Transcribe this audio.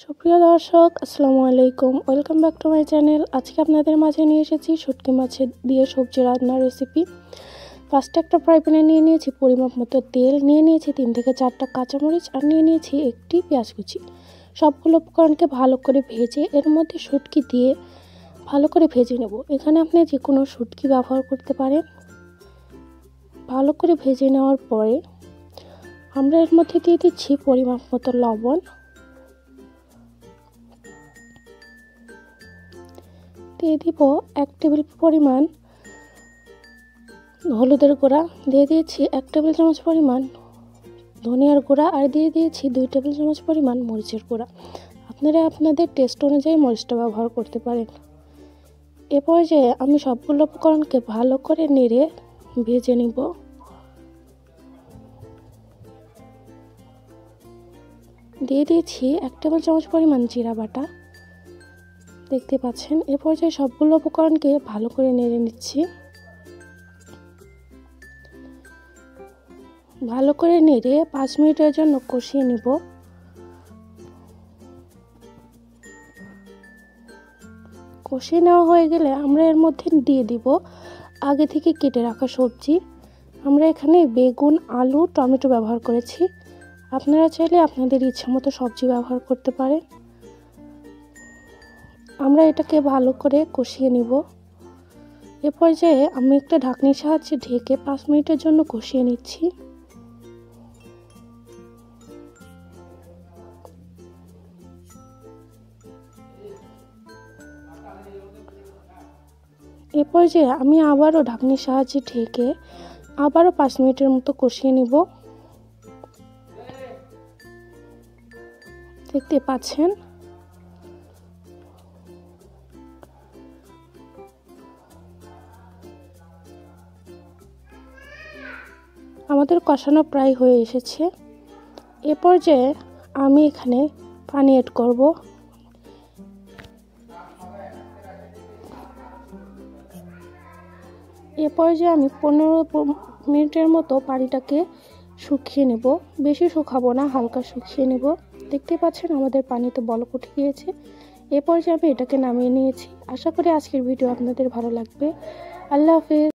সুপ্রিয় দর্শক, আসসালামু আলাইকুম। Welcome back to my channel. আজকে আপনাদের মাঝে নিয়ে এসেছি শুটকি মাছের দিয়ে সবজি রান্নার রেসিপি। ফার্স্টে একটা ফ্রাই প্যানে নিয়ে নিয়েছি পরিমাপ মতো তেল, নিয়ে নিয়েছি 3 থেকে 4টা কাঁচামরিচ আর নিয়ে নিয়েছি একটি পেঁয়াজ কুচি। সবগুলো উপকরণকে ভালো করে ভেজে এর মধ্যে শুটকি দিয়ে ভালো করে ভেজে নেব। এখানে আপনি যে কোনো শুটকি ব্যবহার করতে পারেন। ভালো করে ভেজে নেওয়ার পরে আমরা এর মধ্যে দিয়ে দিচ্ছি পরিমাপ মতো লবণ, দিয়ে দিব 1 টেবিল পরিমাণ হলুদের গুঁড়া, দিয়ে দিয়েছি 1 টেবিল চামচ পরিমাণ ধনিয়ার গুঁড়া আর দিয়ে দিয়েছি 2 টেবিল চামচ পরিমাণ মরিচের গুঁড়া। আপনারা আপনাদের টেস্ট অনুযায়ী মরিচটা ব্যবহার করতে পারেন। এ পর্যায়ে আমি সবগুলো উপকরণকে ভালো করে নেড়ে ভেজে নিব। দিয়ে দিয়েছি 1 টেবিল চামচ পরিমাণ জিরা বাটা, দেখতে পাচ্ছেন। এ পর্যায়ে সবগুলো উপকরণকে ভালো করে নেড়ে নিচ্ছি। ভালো করে নেড়ে 5 মিনিটের জন্য কষিয়ে নিব। কষিয়ে নেওয়া হয়ে গেলে আমরা এর মধ্যে দিয়ে দিব আগে থেকে কেটে রাখা সবজি। আমরা এখানে বেগুন, আলু, টমেটো ব্যবহার করেছি। আপনারা চাইলে আপনাদের ইচ্ছা মতো সবজি ব্যবহার করতে পারেন। আমরা এটাকে ভালো করে কষিয়ে নিব। এ পর্যায়ে আমি একটা ঢাকনির সাহায্যে ঢেকে 5 মিনিটের জন্য কষিয়ে নিচ্ছি। এ পর্যায়ে আমি আবারও ঢাকনির সাহায্যে ঢেকে আবারও 5 মিনিটের মতো কষিয়ে নিব। দেখতে পাচ্ছেন আমাদের কষানো প্রায় হয়ে এসেছে। এ পর্যায়ে আমি এখানে পানি অ্যাড করব। এ পর্যায়ে আমি 15 মিনিটের মতো পানিটাকে শুকিয়ে নেব। বেশি শুকাবো না, হালকা শুকিয়ে নেব। দেখতে পাচ্ছেন আমাদের পানিতে বলক উঠে গিয়েছে। এ পর্যায়ে আমি এটাকে নামিয়ে নিয়েছি। আশা করি আজকের ভিডিও আপনাদের ভালো লাগবে। আল্লাহ হাফেজ।